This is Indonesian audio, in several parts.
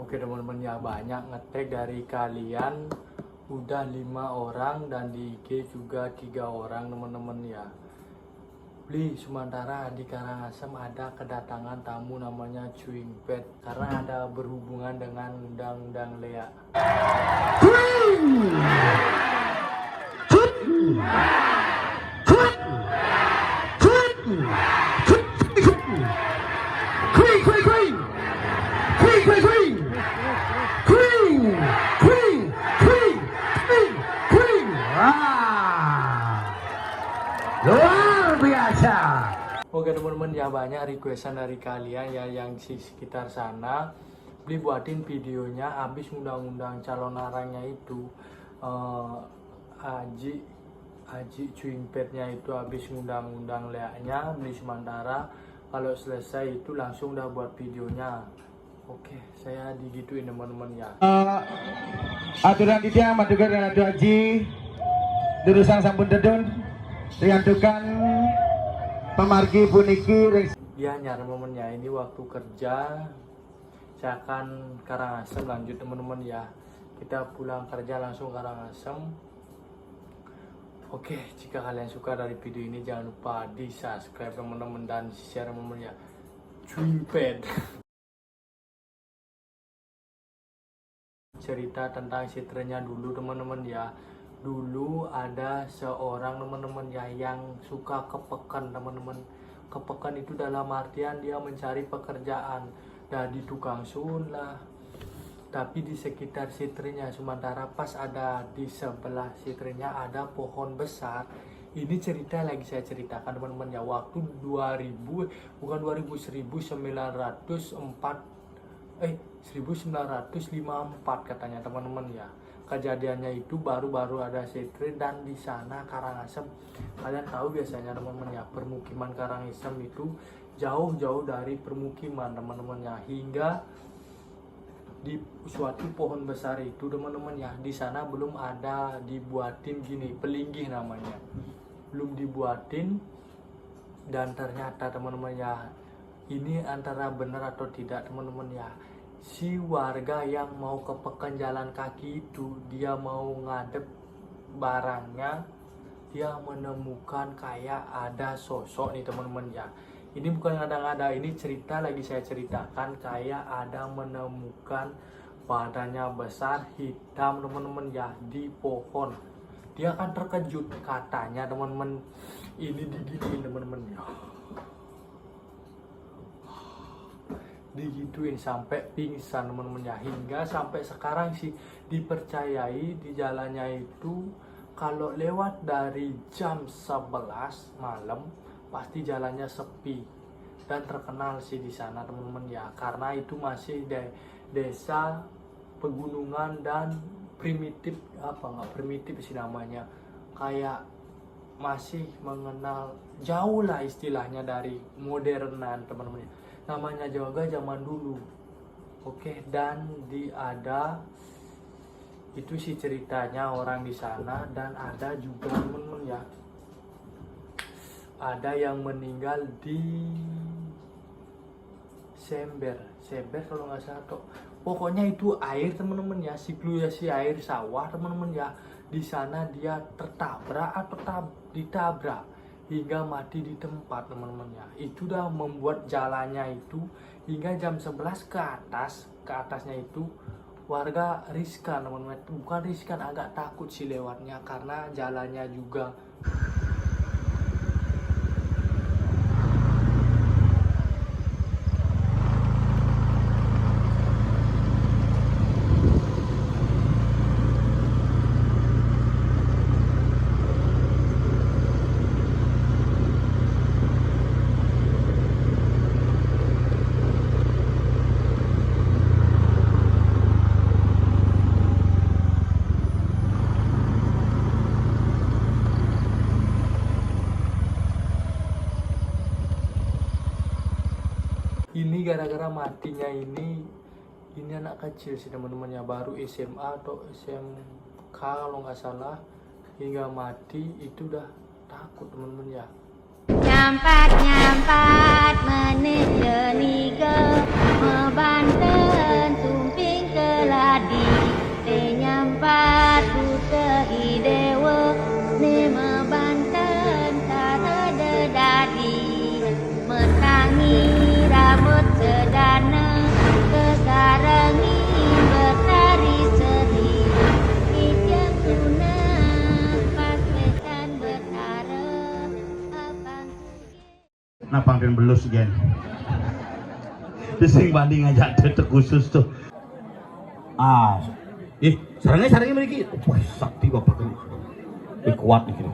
Oke teman-teman ya, banyak ngetek dari kalian udah 5 orang dan di IG juga 3 orang teman-teman ya. Beli sementara di Karangasem ada kedatangan tamu namanya Chewing Pet karena ada berhubungan dengan undang-undang Lea. Luar biasa. Oke teman-teman ya, banyak requestan dari kalian ya yang di sekitar sana. Beli buatin videonya habis undang-undang calon arangnya itu Aji Chewing Petnya itu habis undang-undang Leaknya. Beli sementara kalau selesai itu langsung udah buat videonya. Oke, saya digituin teman-teman ya. Aturan tidak maduga dan adu haji Durusan sampun dedun riantukan pemargi puniki. Ya nyari momennya ini waktu kerja. Saya akan Karangasem lanjut teman-teman ya. Kita pulang kerja langsung Karangasem. Oke, jika kalian suka dari video ini jangan lupa di subscribe teman-teman dan share teman-teman ya. Chewing Pet. Cerita tentang si trennya dulu teman-teman ya. Dulu ada seorang teman-teman ya yang suka kepekan teman-teman. Kepekan itu dalam artian dia mencari pekerjaan dari tukang sun lah, tapi di sekitar sitrinya. Sementara pas ada di sebelah sitrinya ada pohon besar. Ini cerita lagi saya ceritakan teman-teman ya, waktu 1954 katanya teman-teman ya. Kejadiannya itu baru-baru ada sitri dan di sana Karangasem. Kalian tahu biasanya teman-teman ya, permukiman Karangasem itu jauh-jauh dari permukiman teman-teman ya, hingga di suatu pohon besar itu teman-teman ya, di sana belum ada dibuatin gini pelinggih namanya, belum dibuatin. Dan ternyata teman-teman ya, ini antara benar atau tidak teman-teman ya, si warga yang mau ke pekan jalan kaki itu dia mau ngadep barangnya, dia menemukan kayak ada sosok nih teman-teman ya. Ini bukan ngada-ngada, ini cerita lagi saya ceritakan, kayak ada menemukan badannya besar hitam teman-teman ya di pohon. Dia kan terkejut katanya teman-teman, ini digituin teman-teman ya, digituin sampai pingsan teman-teman ya. Hingga sampai sekarang sih dipercayai di jalannya itu kalau lewat dari jam 11 malam pasti jalannya sepi. Dan terkenal sih di sana teman-teman ya, karena itu masih desa pegunungan dan primitif, apa nggak primitif sih namanya, kayak masih mengenal jauh lah istilahnya dari modernan teman-teman. Namanya juga zaman dulu. Oke, dan ada itu sih ceritanya orang di sana. Dan ada juga teman-teman ya, ada yang meninggal di Sember kalau nggak salah tuh. Pokoknya itu air teman-teman ya, sirkulasi air sawah teman-teman ya. Di sana dia tertabrak atau ditabrak hingga mati di tempat teman-teman ya. Itu udah membuat jalannya itu hingga jam 11 ke atasnya itu warga riskan teman-teman. Bukan riskan, agak takut sih lewatnya karena jalannya juga ini gara-gara matinya ini anak kecil sih teman-teman ya, baru SMA atau SMK kalau nggak salah, hingga mati itu udah takut teman-teman ya. Nyampat menit deniga, mebanten tumping Napang dan belus gen. Sing banding aja tetek khusus tuh. Sarangnya memiliki. Wah, sakti bapak ini. Kuat nih.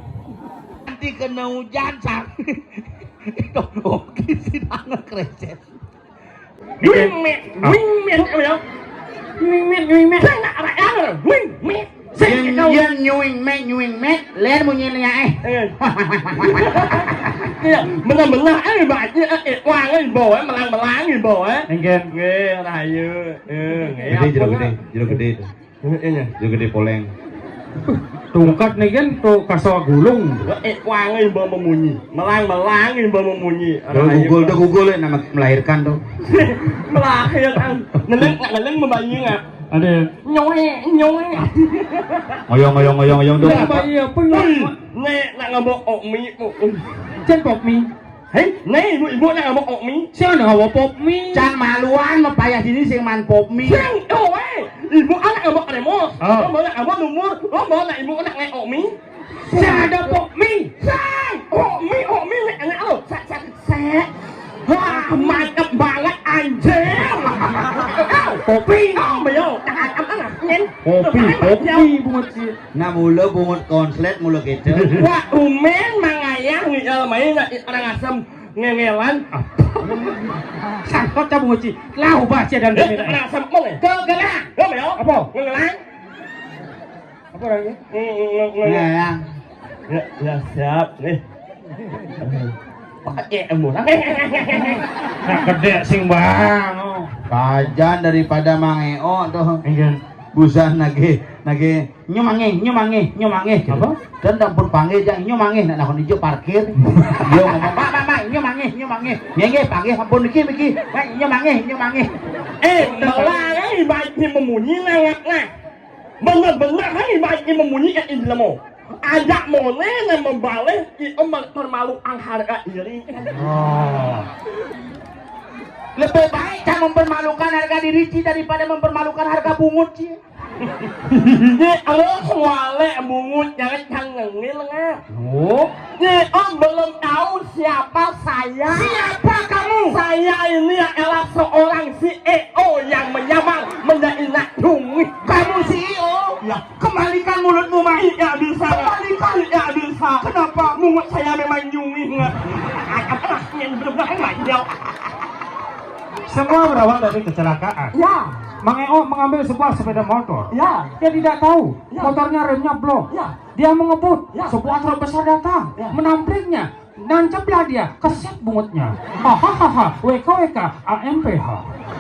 Nanti kena hujan sak. Oke sih banget krecet. Wing met, ya. Wing met. Yang nyuing met, len bunyi nya Benar-benar baca wang bò melang bò Enggen nge rayu. Gede poleng. Tungkat nih kan tuh kaso gulung. Wang bò memunyi. Melang bò memunyi. Google nama melahirkan tuh. Melahirkan. Neleng membayi nggak? Ada Nyoe. Ngoyong tuh. bayi apa Nih nak ngabok okmi. Chen pop mi. Hei, nih ibu nak ngabok okmi. Siapa ngawa pop mi? Can maluan mepayah sini sing man pop mie. Siang, ibu anak ngabok remo. Mau nak ngabok lumur. Mau nak ibu nak ngek okmi. Siapa ada pop mi? Sang, okmi nek lo. Sek. Wah, mantap banget anjir. Kopi. Bayo, tak nyen. Kopi bunga sih. Nah mulu bungut konslet mulu gitu. Wah, umen mangayang ni main orang asam ngengelan. Sangkot ta bunga sih. Lau baca dan Orang asam mau nge? Kegelah. Bayo. Apa? Ngengelan. Apa lagi? Nah, Ya siap nih. Pakai murah. Nah gede sing bang. kajan daripada mangeo tuh. Enggen. Busan nage nyumange Apa? Dan dapur panggil jang nyumange nak nakon ijo parkir. Yo ngomong pak nyumange ngenge panggil ampun iki nyumange Melarang baiknya memunyi nangak. Benar-benar hai baiknya memunyi kan ini lemo. Ajak mone dan membalik itu permalu harga diri. Lebih baik kan mempermalukan harga diri Ci daripada mempermalukan harga bungut Ci. Ini lo soale bungut jangan ngengil nggak? Ini belum tahu siapa saya. Siapa kamu? Saya ini adalah seorang CEO yang menyamar menjadi nakdungi. Kamu CEO? Ya, kembalikan mulutmu Mas. Tidak bisa. Kembalikan. Tidak bisa. Kenapa? Mungut saya memang nyungi nggak? Yang benar-benar nggak. Semua berawal dari kecelakaan. Ya, Mangeo mengambil sebuah sepeda motor. ya. Dia tidak tahu Ya. motornya remnya blok. Ya. Dia mengebut. Ya. Sebuah truk besar datang, Ya. menambriknya. Nancaplah dia, keset bungutnya. Hahaha, WKWK, AMPH.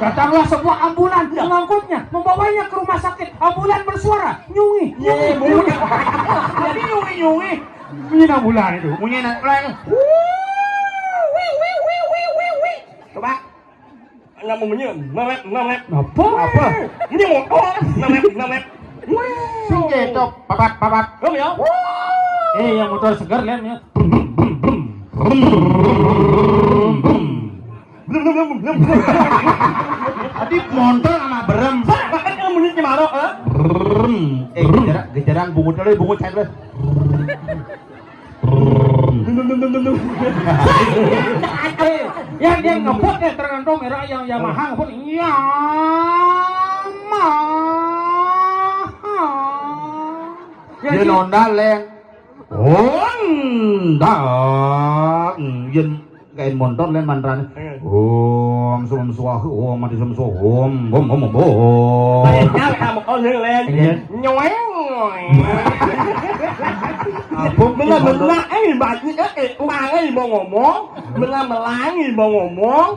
Datanglah sebuah ambulan, mengangkutnya, membawanya ke rumah sakit. Ambulan bersuara, nyungi. Jadi nyungi. Ini ambulan itu. Punya anak Coba. Nggak mau menyelam, ngelep. Apa? Ini motor, ngelep. Gitu, papat. Belum ya? Yang motor segar lemnya. Belum. Tadi motor sama berem. Bahkan kamu bunyi gimana? Gejaran bungut saya terus. Yang dia ngebut ya tergantung merah yang Yamaha ngebut Dia nonda leng. Honda. Yen kain motor len mantan. Sum suah, mati sum suah, om. Bayangnya kamu kau lên nyoeng. Benar-benar baca ulangi mau ngomong, melangi mau ngomong.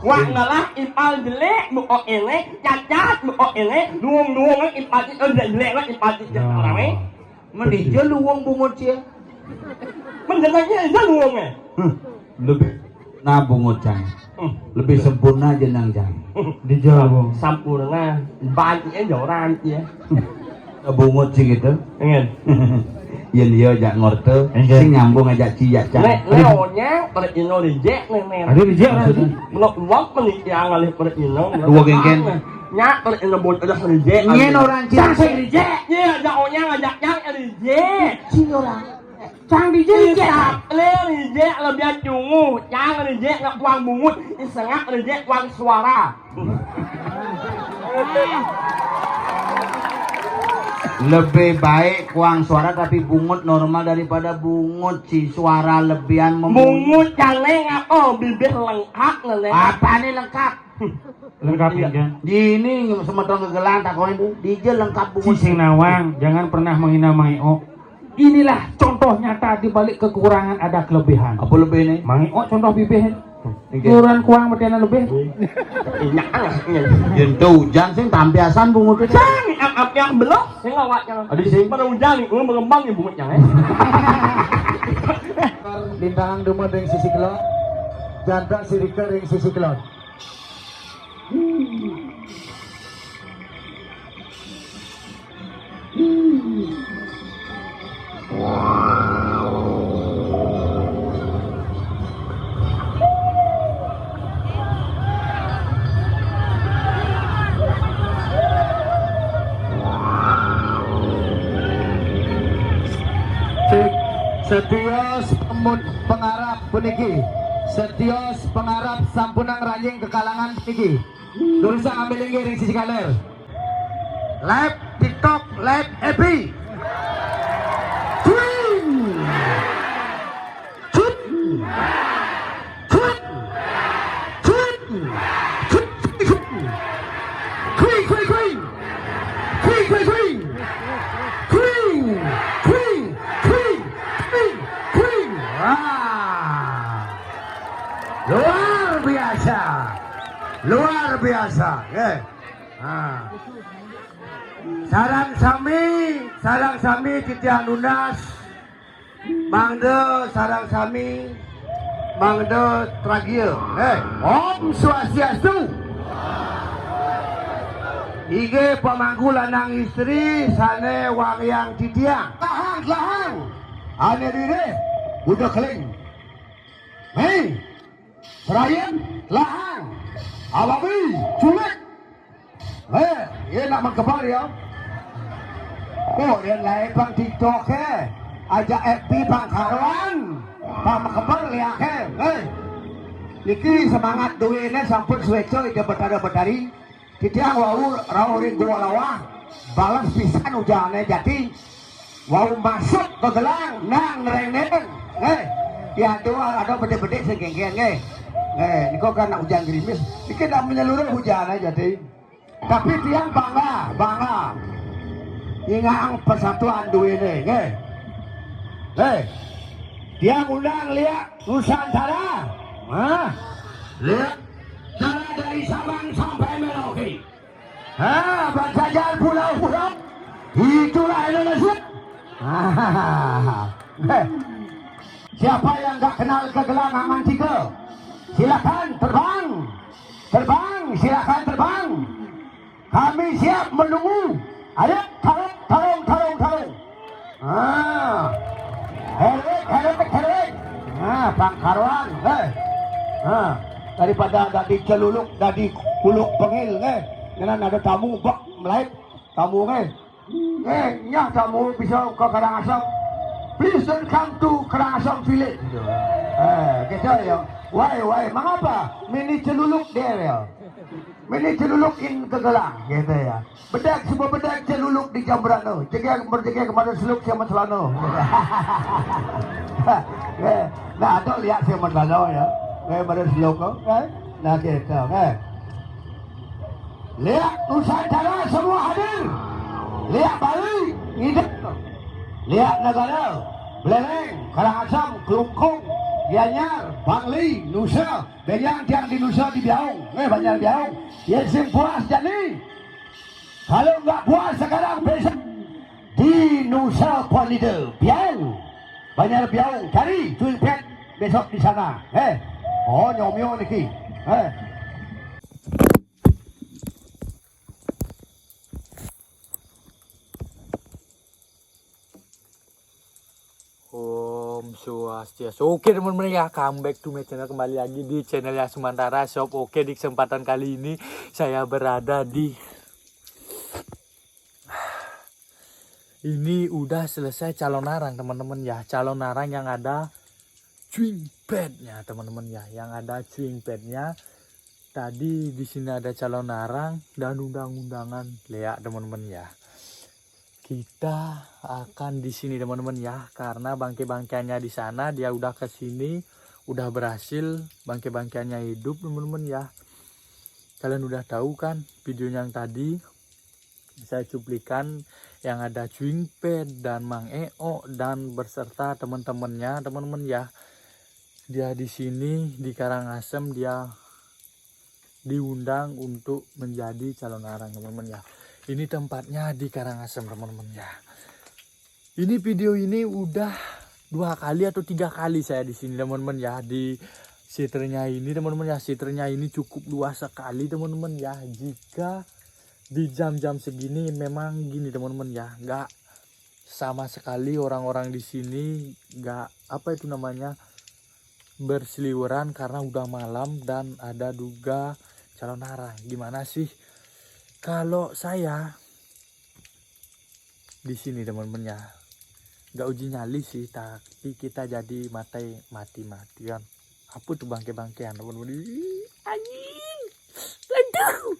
Wah ngalah ipal jelek, buko ini, cacat, buko ini, luang ipal itu jelek lah ipal itu orang ini. Mending dia luang bungut sih. Menjenangnya itu luangnya. Lebih nabungut jang. Lebih sempurna jenang jang. Dijawab. Sampurna, baiknya joran ya. Bungut sih gitu. Ingin. Yen dia jak ngorte, sing nyambung ajak ciyak jang. Leonya pada ino dijek nih. Ada dijak lagi. Menok luang menikah ngalih pada ino. Dua gengken. Nya pada ino bot udah dijek. Nyen orang ciyak sing dijek. Iya, jaonya ngajak yang dijek. Cing orang. Cang dijejek. Isap le rejek lebih cungu, cang rejek nggak uang bungut, isengak rejek uang suara. Lebih baik uang suara tapi bungut normal daripada bungut si suara lebihan Bungut caneng apa bibir lengkap ngeleng. Apa nih lengkap? Lengkap ya. Ini semetong kegelang tak kau itu DJ lengkap bungut. Cicing Nawang, jangan pernah menghina Mang Io. Inilah contoh nyata di balik kekurangan ada kelebihan. Apa lebih ini? Mang Io contoh bibir. Ukuran kuang bertiana lebih. Inyak anaknya. Jentuh hujan sing tampiasan bungut itu. Cang ap yang belok, saya nggak jangan. Ada sih. Pada hujan nih, mengembang nih bungutnya. Lintangan duma ring sisi kelon, jantan sirika ring sisi kelon. Setios pengarap puniki, setios pengarap sampunang ranjing kekalangan puniki. Dursa ambil lagi ring sisi kaler. Live TikTok, live FB. Twing. Cut. Cut. Cut. Cut. Queen, queen, queen. Queen, queen, queen. Queen. Queen. Queen. Queen. Queen. Wah. Luar biasa. Luar biasa. Sarang sami titiang lunas. Mangde sarang sami. Mangde tragil. Om Swastiastu. Ige pemangku lanang istri sane wangyang titiang. Lahang. Ane diri. Udah keling. Hei. Serayan. Lahang. Alawi. Culik. Ini nak mengkebar ya. Oh, dia lain bang TikTok ajak FB bang karuan. Bang mengkebar lihat niki semangat duitnya sampun suweco ide betara-betari. Kita wau ring gua lawah. Balas pisan hujannya jadi. Wau masuk ke gelang nang neng. Ya ada bede-bede segenggen ini kok kan hujan gerimis. Ini nak menyeluruh hujannya jadi. Tapi tiang bangga. Ingang persatuan duit ini, tiang undang lihat Nusantara, lihat cara dari Sabang sampai Merauke, berjajar pulau-pulau, itulah Indonesia. Siapa yang gak kenal kegelang Aman Tiga, silakan terbang, silakan terbang. Kami siap menunggu. Ayo, tarung. Herik. Bang Karwan, daripada tadi celuluk, tadi kuluk pengil, dengan ada tamu, bak melaik, tamu, nyah tamu bisa ke Karangasem. Please don't come to Karangasem Village. Gitu ya. Why, mengapa? Mini celuluk dia ya. Mini celulukin ke gelang gitu ya. Semua bedak celuluk di Jambrano. Berjaga kepada seluk sama celano. Nah, ada lihat sama celano ya. Pada seluk nah gitu. Lihat Nusantara semua hadir. Lihat Bali, hidup. Lihat negara, Beleng, Karangasem, Kelungkung, Gianyar, Bangli, Nusa, dan yang di Nusa di Biaung, banyak Biaung. Yang puas jadi, kalau nggak puas sekarang besok di Nusa Penida, Biaung, banyak Biaung, cari Twin Pet besok di sana, oh nyomyo niki, Om Swastiastu. Oke teman-teman ya, come back to my channel, kembali lagi di channelnya Sumantara Shop. Oke, di kesempatan kali ini saya berada di Ini udah selesai calon arang teman-teman ya. Calon arang yang ada chewing padnya teman-teman ya. Yang ada chewing padnya. Tadi di sini ada calon arang dan undang-undangan Lea teman-teman ya. Kita akan di sini teman-teman ya. Karena bangkai-bangkainya di sana dia udah ke sini, udah berhasil bangkai-bangkainya hidup teman-teman ya. Kalian udah tahu kan videonya yang tadi saya cuplikan yang ada chewing pad dan Mang Eo dan berserta teman-temannya teman-teman ya. Dia di sini di Karangasem dia diundang untuk menjadi calon arang teman-teman ya. Ini tempatnya di Karangasem teman-teman ya. Ini video ini udah 2 kali atau 3 kali saya di sini teman-teman ya, di siternya ini teman-teman ya. Siternya ini cukup luas sekali teman-teman ya. Jika di jam-jam segini memang gini teman-teman ya, nggak sama sekali orang-orang di sini nggak apa itu namanya berseliweran karena udah malam dan ada juga calon arang. Gimana sih kalau saya di sini teman-teman ya, nggak uji nyali sih, tapi kita jadi mati-matian. Apa tuh bangke-bangkean teman-teman? Anjing, aduh.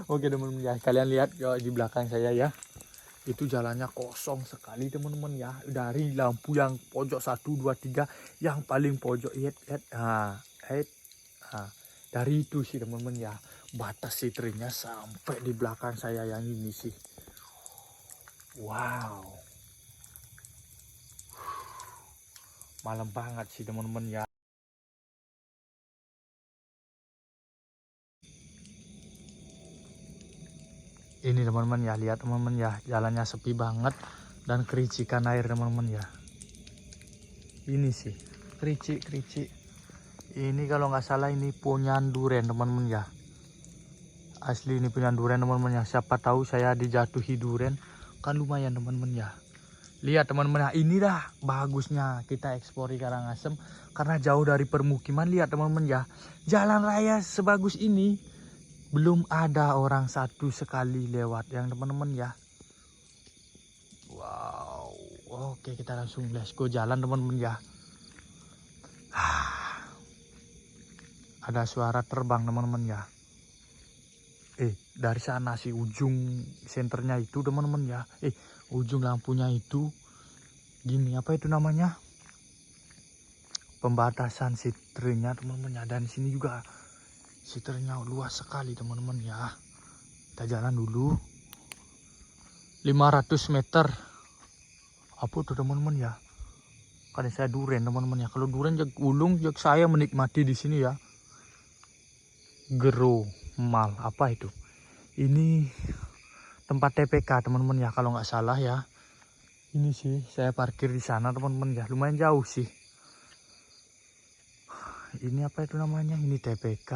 Oke teman-teman ya, kalian lihat ya di belakang saya ya, itu jalannya kosong sekali teman-teman ya. Dari lampu yang pojok 1, 2, 3 yang paling pojok dari itu sih teman-teman ya, batas sitrinya sampai di belakang saya yang ini sih. Wow, malam banget sih teman-teman ya. Ini teman-teman ya, lihat teman-teman ya, jalannya sepi banget dan kericikan air teman-teman ya. Ini sih kericik. Ini kalau nggak salah ini punyan duren teman-teman ya. Asli ini punyan duren teman-teman ya. Siapa tahu saya dijatuhi duren kan lumayan teman-teman ya. Lihat teman-teman ya, ini dah bagusnya kita eksplori Karangasem karena jauh dari permukiman. Lihat teman-teman ya, jalan raya sebagus ini belum ada orang satu sekali lewat yang teman-teman ya. Wow, oke kita langsung let's go jalan teman-teman ya. Ada suara terbang teman-teman ya. Dari sana sih ujung senternya itu teman-teman ya. Ujung lampunya itu gini, apa itu namanya, pembatasan sitrenya teman-teman ya. Dan sini juga siternya luas sekali teman-teman ya. Kita jalan dulu 500 meter. Apa tuh teman-teman ya, kan saya duren teman-teman ya. Kalau duren jag ulung jag saya menikmati di sini ya. Gero mal apa itu, ini tempat TPK teman-teman ya kalau nggak salah ya. Ini sih saya parkir di sana teman-teman ya, lumayan jauh sih. Ini apa itu namanya, ini TPK,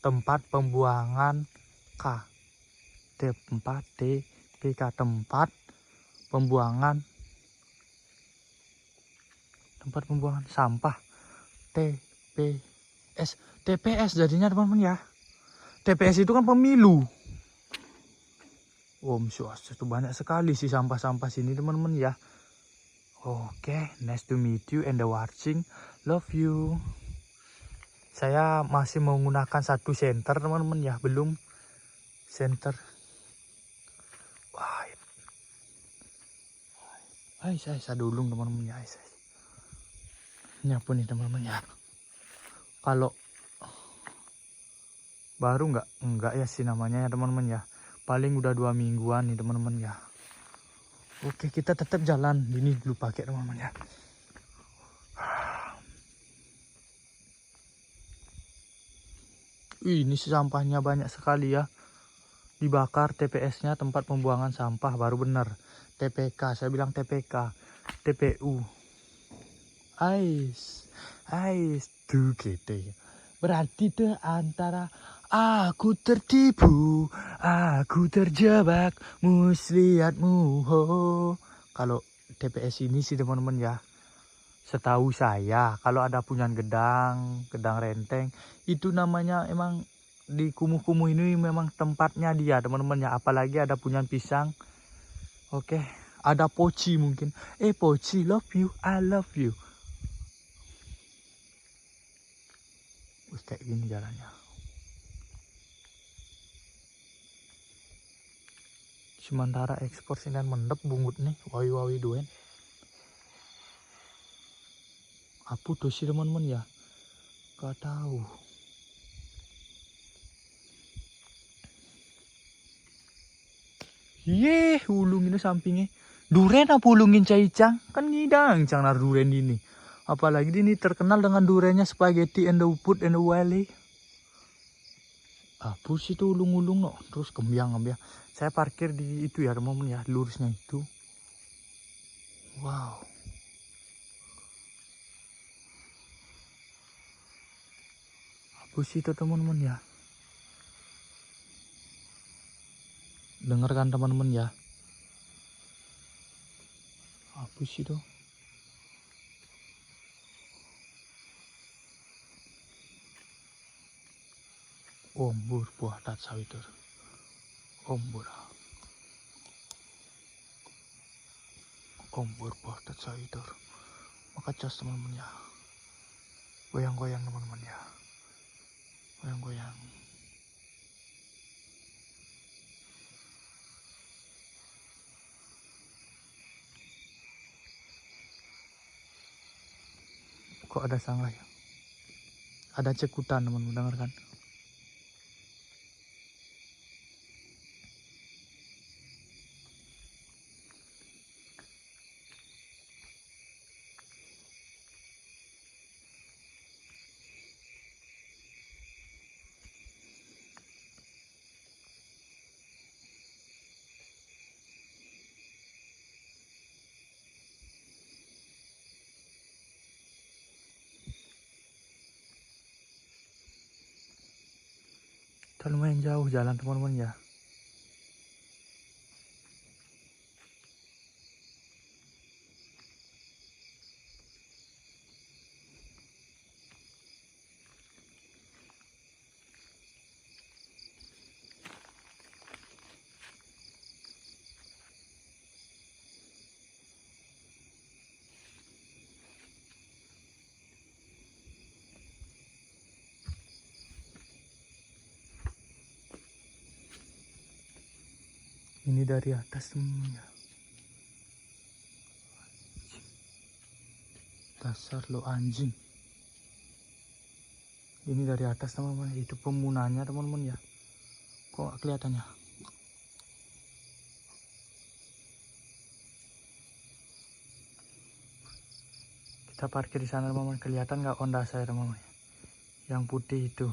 tempat pembuangan tempat TPK, tempat pembuangan sampah, TPS jadinya teman-teman ya. TPS itu kan pemilu. Itu banyak sekali sih sampah-sampah sini teman-teman ya. Oke, nice to meet you and the watching. Love you. Saya masih menggunakan satu senter teman-teman ya, belum senter. Wah. Saya dulung teman-teman ya. Ini apa nih teman-teman ya? Kalau baru enggak ya sih namanya ya teman-teman ya. Paling udah 2 mingguan nih teman-teman ya. Oke, kita tetap jalan. Ini dulu pakai teman-teman ya. Ini sampahnya banyak sekali ya. Dibakar TPS-nya, tempat pembuangan sampah, baru benar. TPK, saya bilang TPK. TPU. Ais tuh gitu. Berarti tuh antara aku tertipu, aku terjebak, muslihatmu ho. Kalau TPS ini sih teman-teman ya, setahu saya kalau ada punyan gedang renteng, itu namanya emang di kumuh-kumuh ini memang tempatnya dia teman-teman ya. Apalagi ada punyan pisang, Oke, ada Poci mungkin. Poci, love you, I love you. Wih, kayak gini jalannya. Sementara ekspor sini mendep bungut nih, wawi-wawi duen. Apa tuh sih teman-teman ya? Gak tahu. Ulung ini sampingnya. Duren apa ulungin caicang? Kan ngidang cang nar duren ini. Apalagi ini terkenal dengan durennya spaghetti and the put and the wali. Apa sih tuh ulung-ulung no? Terus kembiang. Saya parkir di itu ya teman-teman ya, lurusnya itu. Wow. Apa sih itu teman-teman ya? Dengarkan teman-teman ya. Apa sih itu? Ombur buah tat sawitur. Ombur buah tat sawitur. Maka cas teman-teman ya. Goyang-goyang teman-teman ya. Goyang-goyang. Kok ada sangga ya? Ada cekutan teman-teman, dengarkan. Kita lumayan jauh jalan teman-teman ya. Ini dari atas temennya. Dasar lo anjing. Ini dari atas teman-teman. Itu pemunanya teman-teman ya. Kok gak kelihatannya? Kita parkir di sana teman-teman. Kelihatan nggak Honda saya teman-teman? Yang putih itu.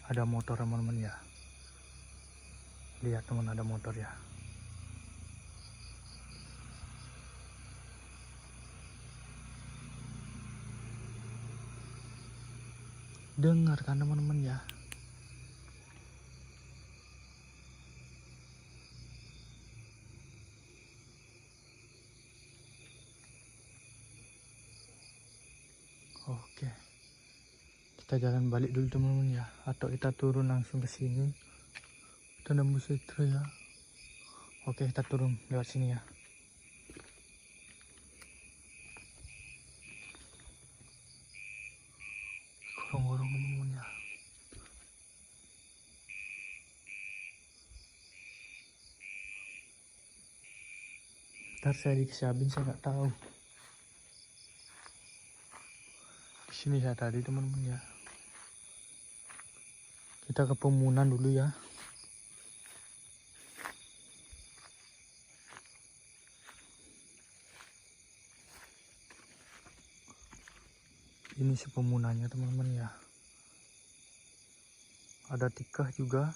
Ada motor teman-teman ya. Lihat teman, ada motor ya. Dengarkan teman-teman ya. Oke. Kita jalan balik dulu teman-teman ya. Atau kita turun langsung ke sini. Kita nembus itu ya. Oke, kita turun lewat sini ya. Gorong-gorong teman-teman ya. Ntar saya dikesabin, saya nggak tahu. Di sini saya tadi teman-teman ya. Kita ke pemunan dulu ya. Ini si pemunanya teman-teman ya. Ada tikah juga.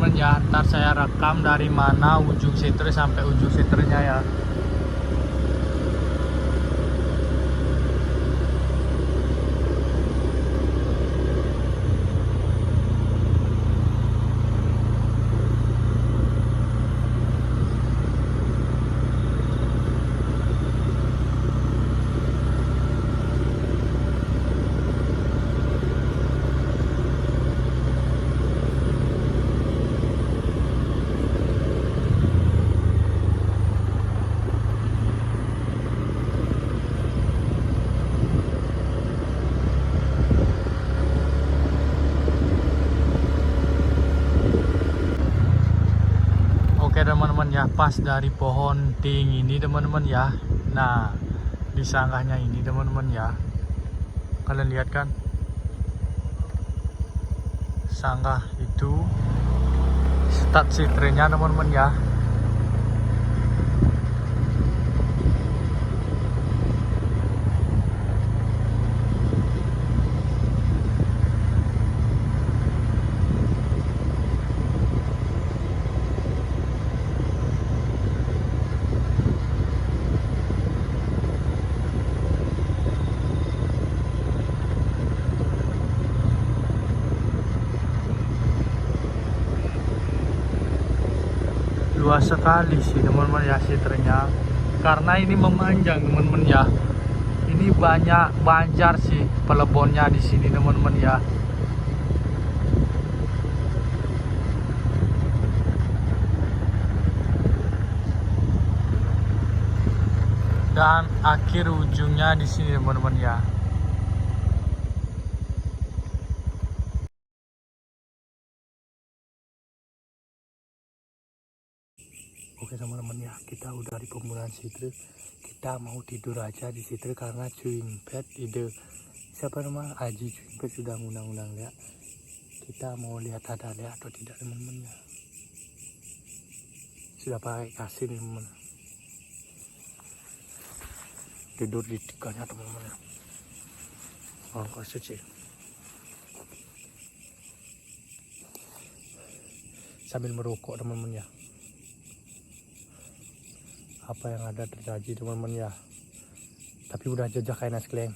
teman-teman ya. Ntar saya rekam dari mana ujung setre sampai ujung setrenya ya. Oke teman-teman ya, pas dari pohon ting ini teman-teman ya. Nah, di sanggahnya ini teman-teman ya. Kalian lihat kan? Sanggah itu start setrenya teman-teman ya. Luas sekali sih teman-teman ya setrenya, karena ini memanjang teman-teman ya. Ini banyak banjar sih pelebonnya di sini teman-teman ya. Dan akhir ujungnya di sini teman-teman ya. Oke teman-teman ya, kita udah di pembunuhan setre. Kita mau tidur aja di setre karena Cuing Pet ide siapa nama Aji Cuing Pet sudah ngundang-undang ya. Kita mau lihat ada lihat atau tidak teman-teman ya. Sudah pakai kasih nih teman. Tidur di tikanya teman-teman ya. Angkat suci. Sambil merokok teman-teman ya. Apa yang ada terjadi teman-teman ya, tapi udah jajah kain es kleng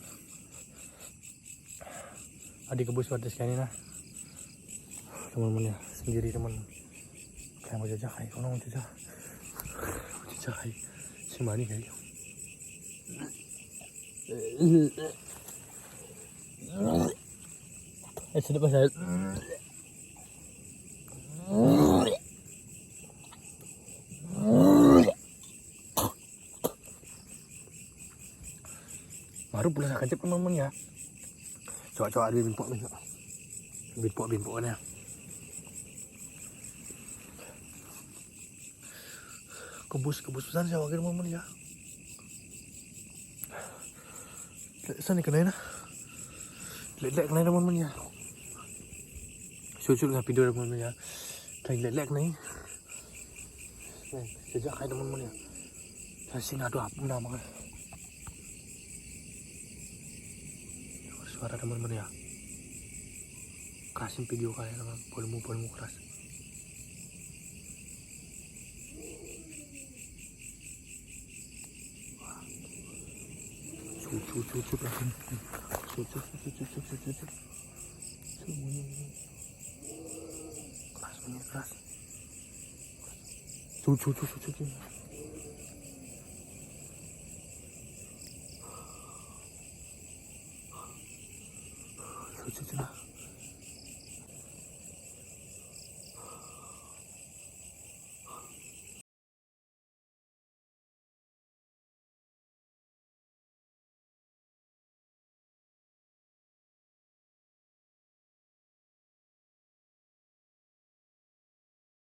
adik kebus pada sekali nah teman-teman ya, sendiri teman kayak mau jajah kain kono mau jajah kain semani kayak sedap saya baru pulang akan cepat teman-teman ya. Coba-coba ada bimpok-bimpoknya. Kebus besar saya wakil teman-teman ya. Sana kena na. Lek kena teman-teman ya. Susul nggak video teman-teman ya. Kayak lek nih. Sejak kayak teman-teman ya. Saya sih ngadu apa namanya. Suara teman-teman ya, kerasin video kalian teman, volume keras. Cucu lagi, cucu semuanya keras bunyi keras, cucu. Cucu